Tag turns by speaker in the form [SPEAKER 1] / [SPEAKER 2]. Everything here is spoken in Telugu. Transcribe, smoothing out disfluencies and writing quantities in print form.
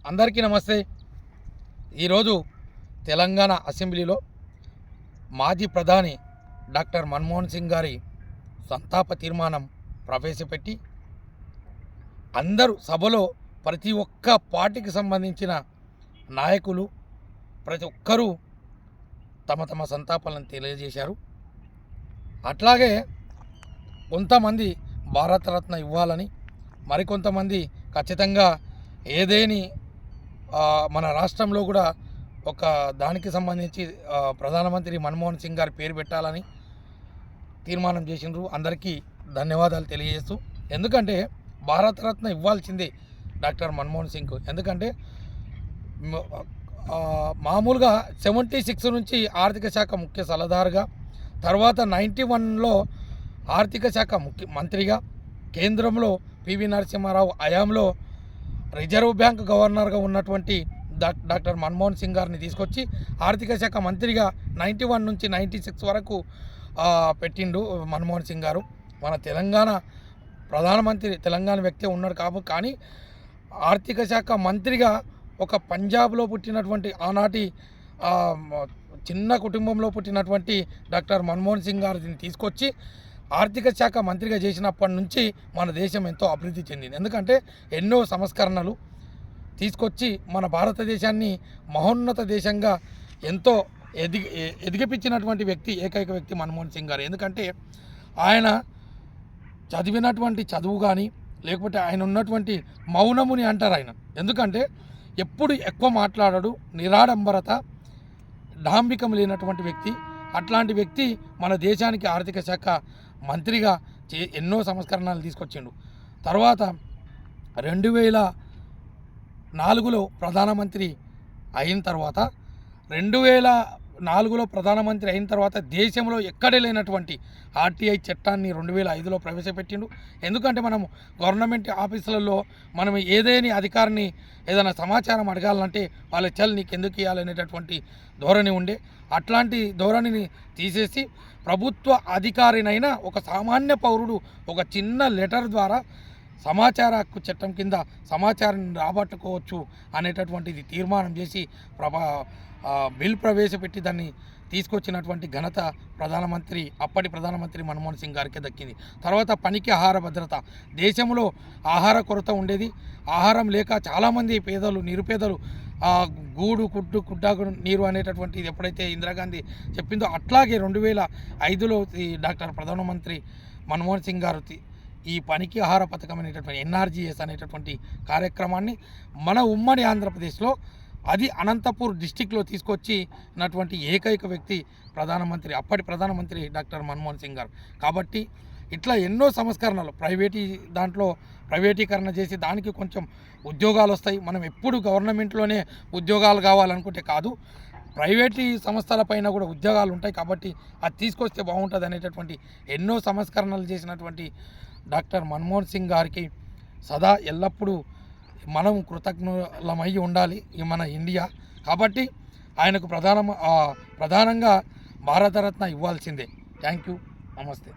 [SPEAKER 1] అందరికీ నమస్తే. ఈరోజు తెలంగాణ అసెంబ్లీలో మాజీ ప్రధాని డాక్టర్ మన్మోహన్ సింగ్ గారి సంతాప తీర్మానం ప్రవేశపెట్టి అందరూ సభలో ప్రతి ఒక్క పార్టీకి సంబంధించిన నాయకులు ప్రతి ఒక్కరూ తమ తమ సంతాపాలను తెలియజేశారు. అట్లాగే కొంతమంది భారతరత్న ఇవ్వాలని, మరికొంతమంది ఖచ్చితంగా ఏదేని మన రాష్ట్రంలో కూడా ఒక దానికి సంబంధించి ప్రధానమంత్రి మన్మోహన్ సింగ్ గారి పేరు పెట్టాలని తీర్మానం చేసిండ్రు. అందరికీ ధన్యవాదాలు తెలియజేస్తూ, ఎందుకంటే భారతరత్న ఇవ్వాల్సిందే డాక్టర్ మన్మోహన్ సింగ్. ఎందుకంటే మామూలుగా 76 నుంచి ఆర్థిక శాఖ ముఖ్య సలహాదారుగా, తర్వాత 91లో ఆర్థిక శాఖ మంత్రిగా, కేంద్రంలో పివి నరసింహారావు హయాంలో రిజర్వ్ బ్యాంక్ గవర్నర్గా ఉన్నటువంటి డాక్టర్ మన్మోహన్ సింగ్ గారిని తీసుకొచ్చి ఆర్థిక శాఖ మంత్రిగా 91 నుంచి 96 వరకు పెట్టిండు మన్మోహన్ సింగ్ గారు. మన తెలంగాణ ప్రధానమంత్రి తెలంగాణ వ్యక్తి ఉన్నాడు కానీ ఆర్థిక శాఖ మంత్రిగా ఒక పంజాబ్లో పుట్టినటువంటి ఆనాటి చిన్న కుటుంబంలో పుట్టినటువంటి డాక్టర్ మన్మోహన్ సింగ్ గారిని తీసుకొచ్చి ఆర్థిక శాఖ మంత్రిగా చేసినప్పటి నుంచి మన దేశం ఎంతో అభివృద్ధి చెందింది. ఎందుకంటే ఎన్నో సంస్కరణలు తీసుకొచ్చి మన భారతదేశాన్ని మహోన్నత దేశంగా ఎంతో ఎదిగిపించినటువంటి వ్యక్తి, ఏకైక వ్యక్తి మన్మోహన్ సింగ్ గారు. ఎందుకంటే ఆయన చదివినటువంటి చదువు కానీ, లేకపోతే ఆయన ఉన్నటువంటి మౌనముని అంటారు ఆయన. ఎందుకంటే ఎప్పుడు ఎక్కువ మాట్లాడడు, నిరాడంబరత, డాంబికం లేనటువంటి వ్యక్తి. అట్లాంటి వ్యక్తి మన దేశానికి ఆర్థిక శాఖ మంత్రిగా ఎన్నో సంస్కరణలు తీసుకొచ్చిండు. తర్వాత 2004లో ప్రధానమంత్రి అయిన తర్వాత 2004లో ప్రధానమంత్రి అయిన తర్వాత దేశంలో ఎక్కడే లేనటువంటి ఆర్టీఐ చట్టాన్ని 2005లో ప్రవేశపెట్టిండు. ఎందుకంటే మనం గవర్నమెంట్ ఆఫీసులలో మనం ఏదేని అధికారిని ఏదైనా సమాచారం అడగాలంటే వాళ్ళ చల్ నీకు ఎందుకు ఇవ్వాలనేటటువంటి ధోరణి ఉండే. అట్లాంటి ధోరణిని తీసేసి ప్రభుత్వ అధికారినైనా ఒక సామాన్య పౌరుడు ఒక చిన్న లెటర్ ద్వారా సమాచార హక్కు చట్టం కింద సమాచారాన్ని రాబట్టుకోవచ్చు అనేటటువంటిది తీర్మానం చేసి బిల్ ప్రవేశపెట్టి దాన్ని తీసుకొచ్చినటువంటి ఘనత అప్పటి ప్రధానమంత్రి మన్మోహన్ సింగ్ గారికి దక్కింది. తర్వాత పనికి ఆహార భద్రత. దేశంలో ఆహార కొరత ఉండేది. ఆహారం లేక చాలామంది పేదలు, నిరుపేదలు గూడు కుట్టు కుడ్డాకు నీరు అనేటటువంటిది ఎప్పుడైతే ఇందిరాగాంధీ చెప్పిందో, అట్లాగే 2005లో డాక్టర్ ప్రధానమంత్రి మన్మోహన్ సింగ్ గారు ఈ పనికి ఆహార పథకం అనేటటువంటి NRGS అనేటటువంటి కార్యక్రమాన్ని మన ఉమ్మడి ఆంధ్రప్రదేశ్లో, అది అనంతపూర్ డిస్టిక్లో తీసుకొచ్చినటువంటి ఏకైక వ్యక్తి అప్పటి ప్రధానమంత్రి డాక్టర్ మన్మోహన్ సింగ్ గారు. కాబట్టి ఇట్లా ఎన్నో సంస్కరణలు ప్రైవేటీకరణ చేసి దానికి కొంచెం ఉద్యోగాలు వస్తాయి. మనం ఎప్పుడు గవర్నమెంట్లోనే ఉద్యోగాలు కావాలనుకుంటే కాదు, ప్రైవేటీ సంస్థలపైన కూడా ఉద్యోగాలు ఉంటాయి. కాబట్టి అది తీసుకొస్తే బాగుంటుంది అనేటటువంటి ఎన్నో సంస్కరణలు చేసినటువంటి డాక్టర్ మన్మోహన్ సింగ్ గారికి సదా ఎల్లప్పుడూ మనం కృతజ్ఞులమై ఉండాలి మన ఇండియా. కాబట్టి ఆయనకు ప్రధానంగా భారతరత్న ఇవ్వాల్సిందే. Thank you. నమస్తే.